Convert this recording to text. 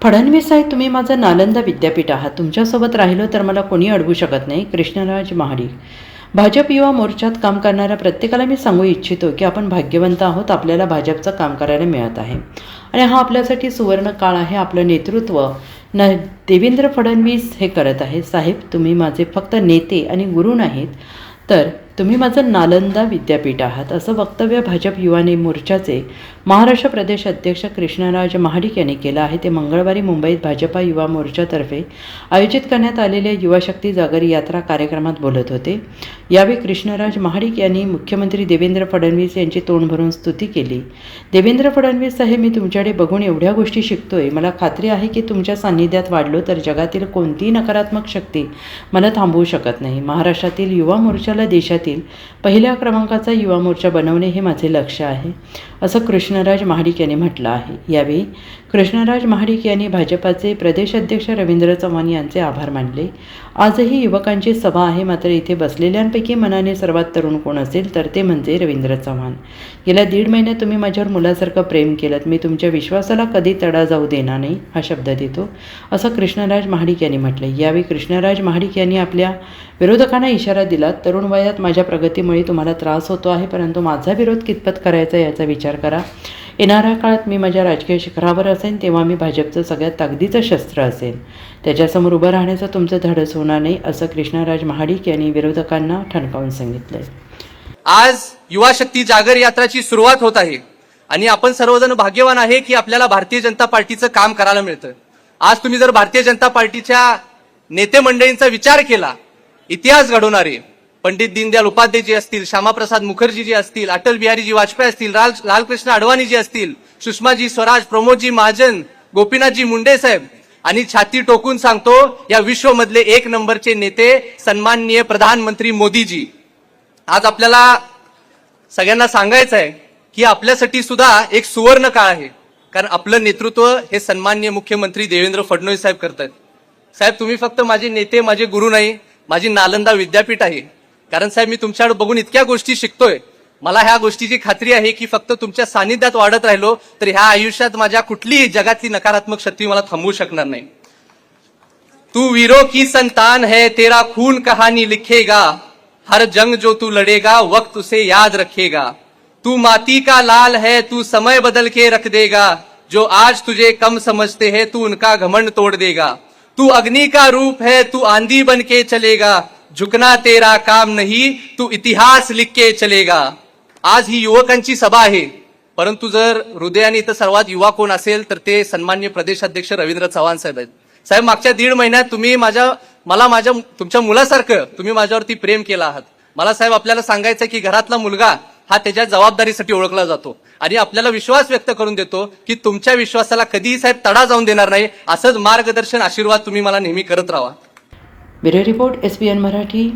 फडणवीस साहेब, तुम्ही माझं नालंदा विद्यापीठ आहात. तुमच्यासोबत राहिलो तर मला कोणी अडवू शकत नाही. कृष्णराज महाडिक. भाजप युवा मोर्चात काम करणाऱ्या प्रत्येकाला मी सांगू इच्छितो की आपण भाग्यवंत आहोत. आपल्याला भाजपचं काम करायला मिळत आहे आणि हा आपल्यासाठी सुवर्ण काळ आहे. आपलं नेतृत्व देवेंद्र फडणवीस हे करत आहे. साहेब, तुम्ही माझे फक्त नेते आणि गुरु नाहीत, तर तुम्ही माझं नालंदा विद्यापीठ आहात, असं वक्तव्य भाजप युवा मोर्चाचे महाराष्ट्र प्रदेश अध्यक्ष कृष्णराज महाडिक यांनी केलं आहे. ते मंगळवारी मुंबईत भाजपा युवा मोर्चातर्फे आयोजित करण्यात आलेल्या युवा शक्ती जागर यात्रा कार्यक्रमात बोलत होते. यावेळी कृष्णराज महाडिक यांनी मुख्यमंत्री देवेंद्र फडणवीस यांची तोंड भरून स्तुती केली. देवेंद्र फडणवीस साहेब, मी तुमच्याकडे बघून एवढ्या गोष्टी शिकतोय. मला खात्री आहे की तुमच्या सान्निध्यात वाढलो तर जगातील कोणतीही नकारात्मक शक्ती मला थांबवू शकत नाही. महाराष्ट्रातील युवा मोर्चाला देशातील पहिल्या क्रमांकाचा युवा मोर्चा बनवणे हे माझे लक्ष्य आहे, असं कृष्णराज महाडिक यांनी म्हटलं आहे. यावेळी कृष्णराज महाडिक यांनी भाजपाचे प्रदेश अध्यक्ष रवींद्र चव्हाण यांचे आभार मानले. आजही युवकांची सभा आहे, मात्र इथे बसलेल्यांपैकी मनाने सर्वात तरुण कोण असेल तर ते म्हणजे रवींद्र चव्हाण. गेल्या 1.5 महिन्यात तुम्ही माझ्यावर मुलासारखं प्रेम केलं. मी तुमच्या विश्वासाला कधी तडा जाऊ देणार नाही हा शब्द देतो, असं कृष्णराज महाडिक यांनी म्हटलं. यावेळी कृष्णराज महाडिक यांनी आपल्या विरोधकांना इशारा दिला. तरुण वयात माझ्या प्रगतीमुळे तुम्हाला त्रास होतो आहे, परंतु माझा विरोध कितपत करायचा याचा विचार करा. येणाऱ्या काळात मी माझ्या राजकीय शिखरावर असेन तेव्हा मी भाजपचं सगळ्यात ताकदीचं शस्त्र असेन. त्याच्यासमोर उभं राहण्याचं तुमचं धाडस होणार नाही, असं कृष्णराज महाडिक यांनी विरोधकांना ठणकावून सांगितलंय. आज युवा शक्ती जागर यात्राची सुरुवात होत आहे आणि आपण सर्वजण भाग्यवान आहे की आपल्याला भारतीय जनता पार्टीचं काम करायला मिळतं. आज तुम्ही जर भारतीय जनता पार्टीच्या नेते मंडळींचा विचार केला, इतिहास घडवणारे पंडित दीनदयाल उपाध्यायजी असतील, श्यामाप्रसाद मुखर्जी असतील, अटल बिहारीजी वाजपेयी असतील, लालकृष्ण अडवाणीजी असतील, सुषमाजी स्वराज, प्रमोदजी महाजन, गोपीनाथजी मुंडे साहेब, आणि छाती टोकून सांगतो या विश्वमधले 1 नंबरचे नेते सन्माननीय प्रधानमंत्री मोदीजी. आज आपल्याला सगळ्यांना सांगायचं आहे की आपल्यासाठी सुद्धा एक सुवर्ण काळ आहे, कारण आपलं नेतृत्व हे सन्माननीय मुख्यमंत्री देवेंद्र फडणवीस साहेब करतात. साहेब, तुम्ही फक्त माझे नेते, माझे गुरु नाही, माझी नालंदा विद्यापीठ आहे. कारण साहेब, मी तुमच्याकडे बघून इतक्या गोष्टी शिकतोय. मला ह्या गोष्टीची खात्री आहे की फक्त तुमच्या सानिध्यात वाढत राहिलो तर ह्या आयुष्यात माझ्या कुठलीही जगातली नकारात्मक शक्ती मला थांबवू शकणार नाही. तू वीरों की संतान है, तेरा खून कहानी लिखेगा, हर जंग जो तू लड़ेगा वक्त उसे याद रखेगा. तू माटी का लाल है, तू समय बदल के रख देगा, जो आज तुझे कम समझते हैं तू उनका घमंड तोड़ देगा. तू अग्नि का रूप है, तू आंधी बन के चलेगा, झुकना तेरा काम नहीं, तू इतिहास लिख के चलेगा. आज ही युवकांची सभा आहे, परंतु जर हृदयाने इथं सर्वात युवा कोण असेल तर ते सन्माननीय प्रदेशाध्यक्ष रवींद्र चव्हाण साहेब आहेत. साहेब, मागच्या 1.5 महिन्यात तुम्ही तुमच्या मुलासारखं तुम्ही माझ्यावरती प्रेम केलं आहात. मला साहेब आपल्याला सांगायचं की घरातला मुलगा हा त्याच्या जबाबदारीसाठी ओळखला जातो आणि आपल्याला विश्वास व्यक्त करून देतो की तुमच्या विश्वासाला कधीही साहेब तडा जाऊन देणार नाही. असंच मार्गदर्शन, आशीर्वाद तुम्ही मला नेहमी करत राहा. Bureau report, SBN Marathi.